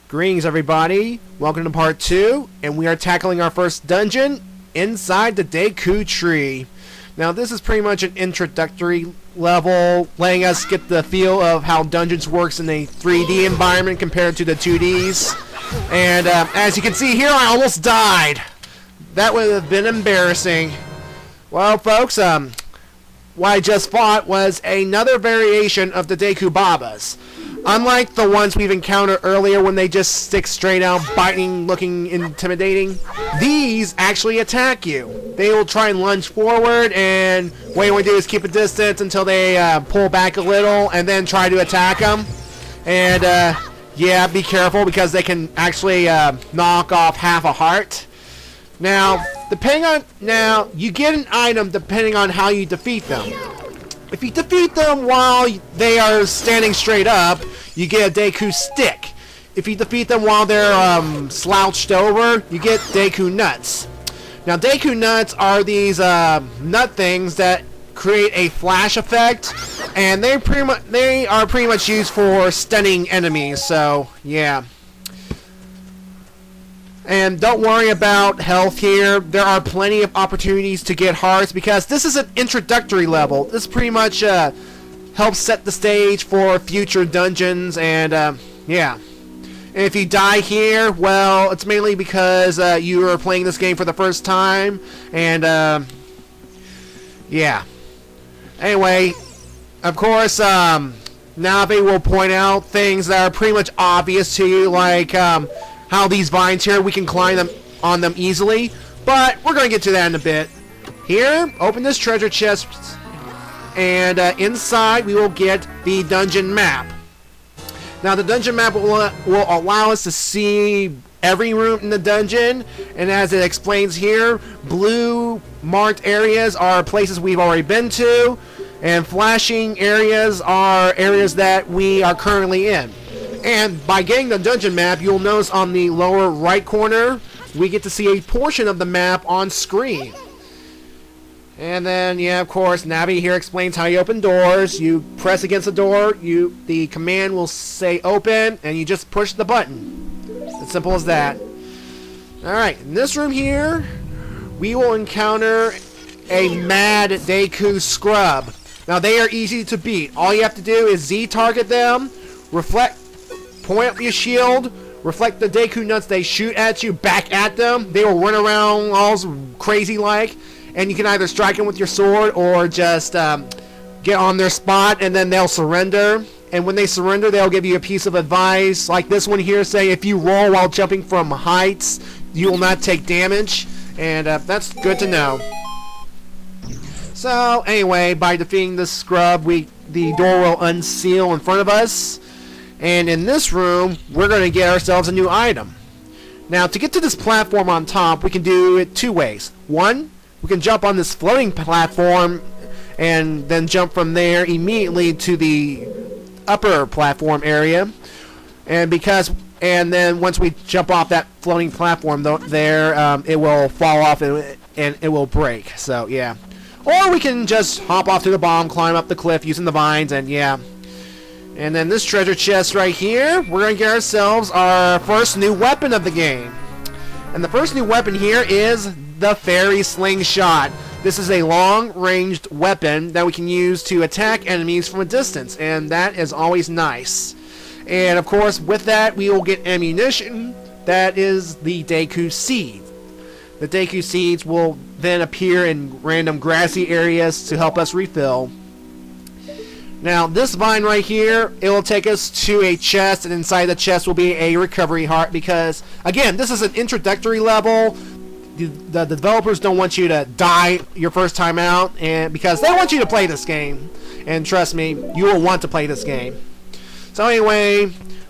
Greetings everybody, welcome to part 2, and we are tackling our first dungeon inside the Deku Tree. Now this is pretty much an introductory level, letting us get the feel of how dungeons works in a 3D environment compared to the 2Ds. And as you can see here, I almost died. That would have been embarrassing. Well folks, what I just fought was another variation of the Deku Babas. Unlike the ones we've encountered earlier when they just stick straight out, biting, looking intimidating, these actually attack you. They will try and lunge forward, and what you want to do is keep a distance until they pull back a little, and then try to attack them. And yeah, be careful because they can actually knock off half a heart. Now, you get an item depending on how you defeat them. If you defeat them while they are standing straight up, you get a Deku Stick. If you defeat them while they're slouched over, you get Deku Nuts. Now, Deku Nuts are these nut things that create a flash effect, and they are pretty much used for stunning enemies. So, yeah. And don't worry about health here. There are plenty of opportunities to get hearts because this is an introductory level. This pretty much helps set the stage for future dungeons, and yeah. And if you die here, well, it's mainly because you are playing this game for the first time, and yeah. Anyway, of course, Navi will point out things that are pretty much obvious to you, like how these vines here, we can climb them on them easily, but we're going to get to that in a bit. Here, open this treasure chest, and inside we will get the dungeon map. Now the dungeon map will allow us to see every room in the dungeon, and as it explains here, blue marked areas are places we've already been to, and flashing areas are areas that we are currently in. And by getting the dungeon map, you'll notice on the lower right corner, we get to see a portion of the map on screen. And then, yeah, of course, Navi here explains how you open doors. You press against the door, the command will say open, and you just push the button. As simple as that. Alright, in this room here, we will encounter a mad Deku Scrub. Now, they are easy to beat. All you have to do is Z-target them, point up your shield, reflect the Deku Nuts they shoot at you back at them. They will run around all crazy like, and you can either strike them with your sword or just get on their spot, and then they'll surrender. And when they surrender, they'll give you a piece of advice, like this one here, saying if you roll while jumping from heights, you will not take damage, and that's good to know. So anyway, by defeating this scrub, the door will unseal in front of us. And in this room, we're going to get ourselves a new item. Now, to get to this platform on top, we can do it two ways. One, we can jump on this floating platform and then jump from there immediately to the upper platform area. And then once we jump off that floating platform it will fall off and it will break. So, yeah. Or we can just hop off to the bottom, climb up the cliff using the vines, and yeah. And then this treasure chest right here, we're going to get ourselves our first new weapon of the game. And the first new weapon here is the Fairy Slingshot. This is a long-ranged weapon that we can use to attack enemies from a distance, and that is always nice. And of course, with that, we will get ammunition. That is the Deku Seed. The Deku Seeds will then appear in random grassy areas to help us refill. Now, this vine right here, it will take us to a chest, and inside the chest will be a recovery heart because, again, this is an introductory level. The developers don't want you to die your first time out, and because they want you to play this game. And trust me, you will want to play this game. So anyway,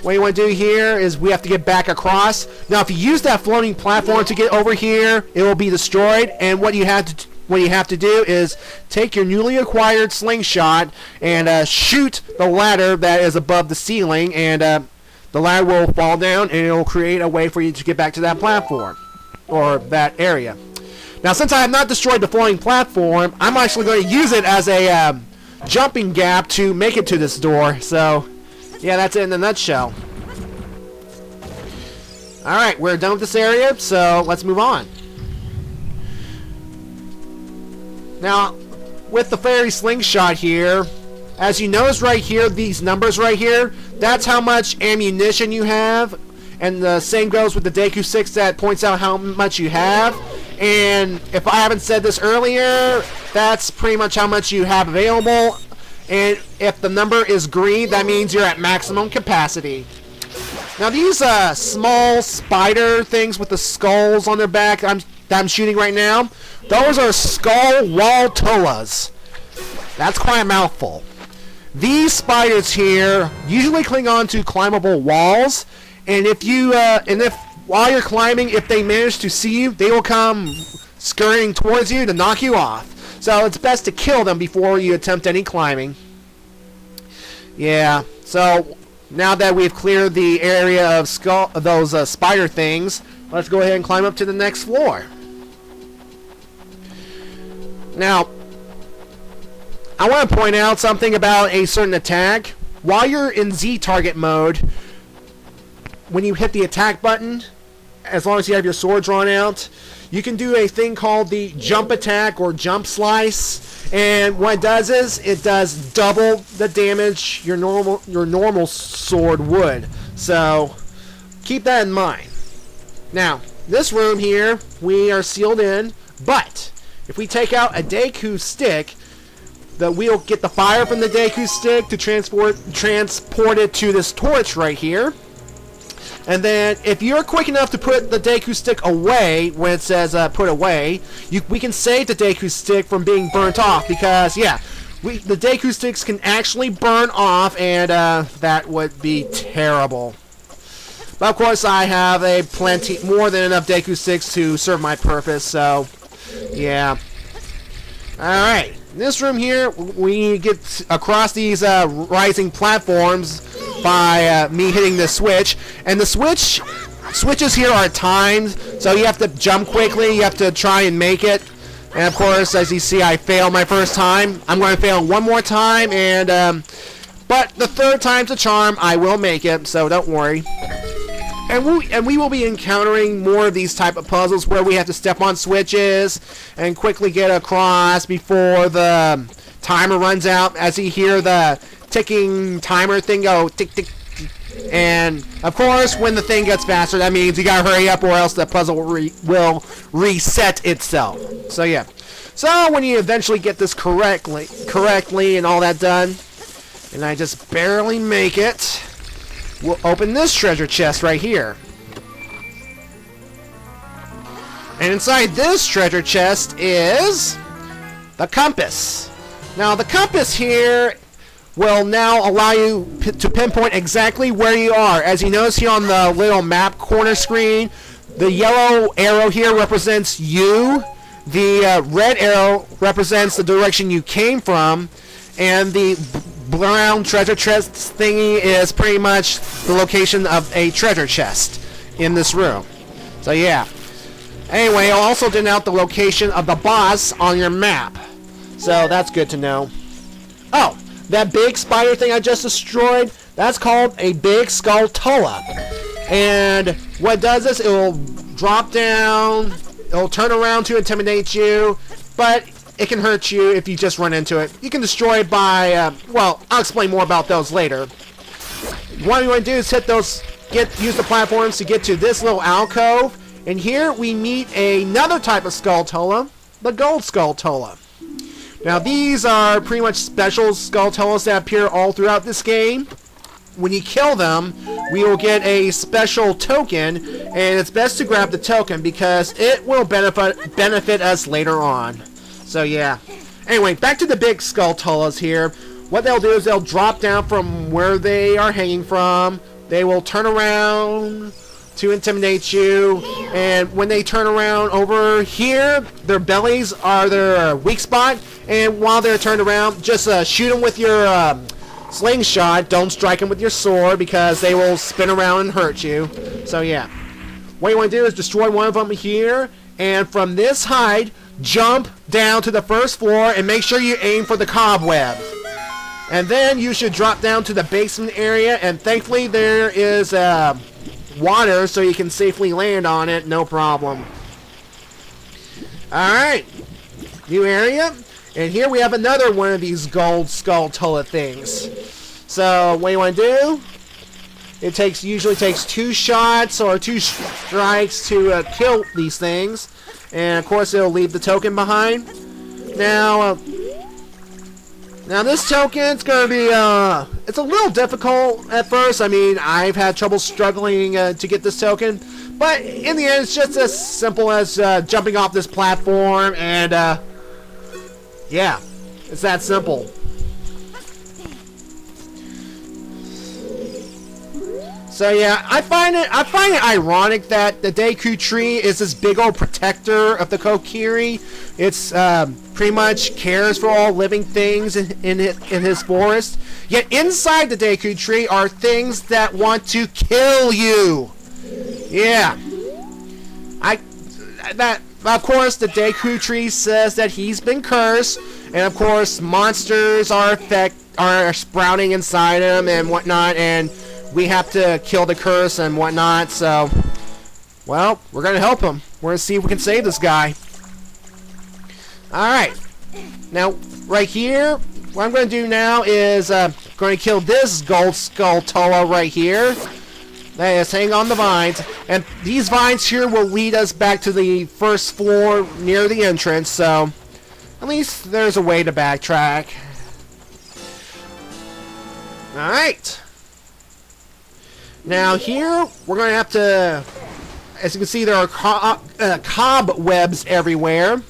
what you want to do here is we have to get back across. Now, if you use that floating platform to get over here, it will be destroyed, and what you have to do is take your newly acquired slingshot and shoot the ladder that is above the ceiling, and the ladder will fall down, and it will create a way for you to get back to that platform or that area. Now, since I have not destroyed the floating platform, I'm actually going to use it as a jumping gap to make it to this door. So, yeah, that's it in a nutshell. Alright, we're done with this area, so let's move on. Now, with the fairy slingshot here, as you notice right here, these numbers right here, that's how much ammunition you have. And the same goes with the Deku 6 that points out how much you have. And if I haven't said this earlier, that's pretty much how much you have available. And if the number is green, that means you're at maximum capacity. Now these small spider things with the skulls on their back that I'm shooting right now, those are skull waltolas. That's quite a mouthful. These spiders here usually cling on to climbable walls, and if while you're climbing, if they manage to see you, they will come scurrying towards you to knock you off. So it's best to kill them before you attempt any climbing. Yeah. So now that we've cleared the area of those spider things, let's go ahead and climb up to the next floor. Now, I want to point out something about a certain attack. While you're in Z target mode, when you hit the attack button, as long as you have your sword drawn out, you can do a thing called the jump attack or jump slice. And what it does is, it does double the damage your normal sword would. So, keep that in mind. Now, this room here, we are sealed in, but if we take out a Deku stick, we'll get the fire from the Deku stick to transport it to this torch right here. And then, if you're quick enough to put the Deku stick away, when it says put away, we can save the Deku stick from being burnt off, because, yeah, the Deku sticks can actually burn off, and that would be terrible. But of course, I have more than enough Deku sticks to serve my purpose, so, yeah. Alright. In this room here, we get across these rising platforms by me hitting the switch. And the switches here are timed, so you have to jump quickly, you have to try and make it. And of course, as you see, I failed my first time. I'm going to fail one more time, and but the third time's a charm. I will make it, so don't worry. And we will be encountering more of these type of puzzles where we have to step on switches and quickly get across before the timer runs out. As you hear the ticking timer thing go tick tick, and of course when the thing gets faster, that means you gotta hurry up or else the puzzle will reset itself. So yeah. So when you eventually get this correctly and all that done, and I just barely make it, we'll open this treasure chest right here. And inside this treasure chest is the compass. Now the compass here will now allow you to pinpoint exactly where you are. As you notice here on the little map corner screen, the yellow arrow here represents you, the red arrow represents the direction you came from, and the brown treasure chest thingy is pretty much the location of a treasure chest in this room. So yeah. Anyway, I'll also denote the location of the boss on your map. So that's good to know. Oh, that big spider thing I just destroyed, that's called a big skulltula. And what it does is it will drop down, it'll turn around to intimidate you, but it can hurt you if you just run into it. You can destroy it by, well, I'll explain more about those later. What you want to do is use the platforms to get to this little alcove. And here we meet another type of skulltula, the gold skulltula. Now these are pretty much special skulltulas that appear all throughout this game. When you kill them, we will get a special token, and it's best to grab the token because it will benefit us later on. So yeah. Anyway, back to the big skulltulas here. What they'll do is they'll drop down from where they are hanging from. They will turn around to intimidate you, and when they turn around over here, their bellies are their weak spot, and while they're turned around, just shoot them with your slingshot. Don't strike them with your sword because they will spin around and hurt you. So yeah. What you want to do is destroy one of them here, and from this height, jump down to the first floor and make sure you aim for the cobweb. And then you should drop down to the basement area, and thankfully there is water so you can safely land on it, no problem. Alright, new area. And here we have another one of these gold Skulltula things. So, what you want to do? It usually takes 2 shots or 2 strikes to kill these things. And of course it'll leave the token behind. Now this token's gonna be, it's a little difficult at first. I mean, I've had trouble struggling to get this token. But in the end, it's just as simple as jumping off this platform and, yeah, it's that simple. So yeah, I find it ironic that the Deku Tree is this big old protector of the Kokiri. It's pretty much cares for all living things in his forest. Yet inside the Deku Tree are things that want to kill you. Yeah, of course the Deku Tree says that he's been cursed, and of course monsters are sprouting inside him and whatnot, and we have to kill the curse and whatnot, so, well, we're going to help him. We're going to see if we can save this guy. Alright. Now, right here, what I'm going to do now is going to kill this gold Skulltula right here. That is hanging on the vines. And these vines here will lead us back to the first floor near the entrance, so at least there's a way to backtrack. Alright. Now here, we're going to have to, as you can see, there are cobwebs everywhere.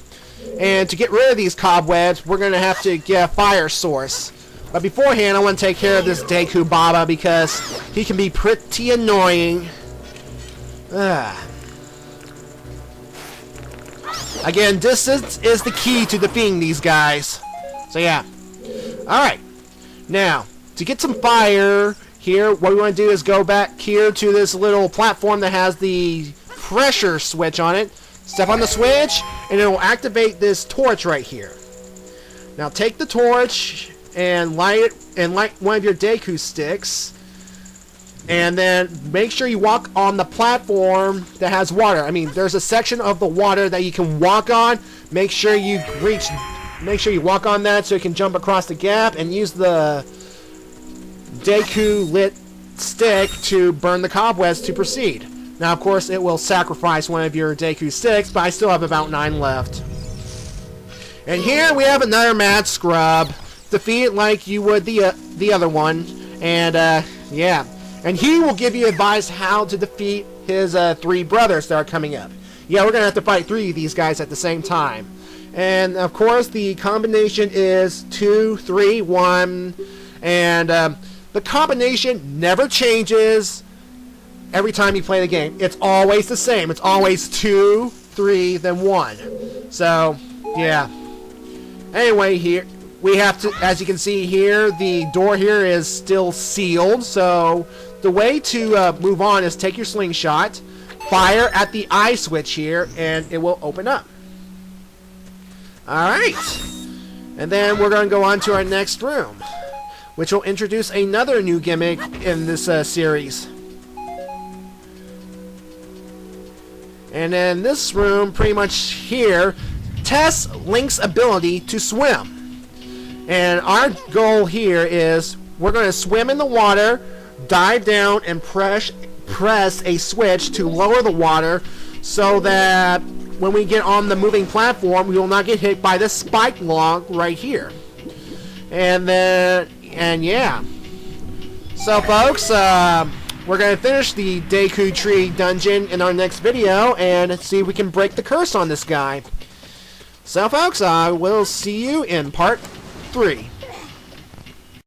And to get rid of these cobwebs, we're going to have to get a fire source. But beforehand, I want to take care of this Deku Baba because he can be pretty annoying. Again, distance is the key to defeating these guys. So yeah. Alright. Now, to get some fire here, what we want to do is go back here to this little platform that has the pressure switch on it. Step on the switch, and it will activate this torch right here. Now take the torch and light one of your Deku sticks, and then make sure you walk on the platform that has water. I mean, there's a section of the water that you can walk on. Make sure you walk on that so you can jump across the gap and use the Deku lit stick to burn the cobwebs to proceed. Now, of course, it will sacrifice one of your Deku sticks, but I still have about 9 left. And here we have another mad scrub. Defeat it like you would the other one. And, yeah. And he will give you advice how to defeat his 3 brothers that are coming up. Yeah, we're going to have to fight 3 of these guys at the same time. And, of course, the combination is 2, 3, 1. And, the combination never changes every time you play the game. It's always the same. It's always 2, 3, then 1. So, yeah. Anyway, here we have to, as you can see here, the door here is still sealed. So, the way to move on is take your slingshot, fire at the eye switch here, and it will open up. Alright. And then we're going to go on to our next room, which will introduce another new gimmick in this series. And then this room, pretty much here, tests Link's ability to swim. And our goal here is we're going to swim in the water, dive down, and press a switch to lower the water so that when we get on the moving platform, we will not get hit by this spike log right here. And then, yeah. So, folks, we're going to finish the Deku Tree dungeon in our next video and see if we can break the curse on this guy. So, folks, I will see you in part 3.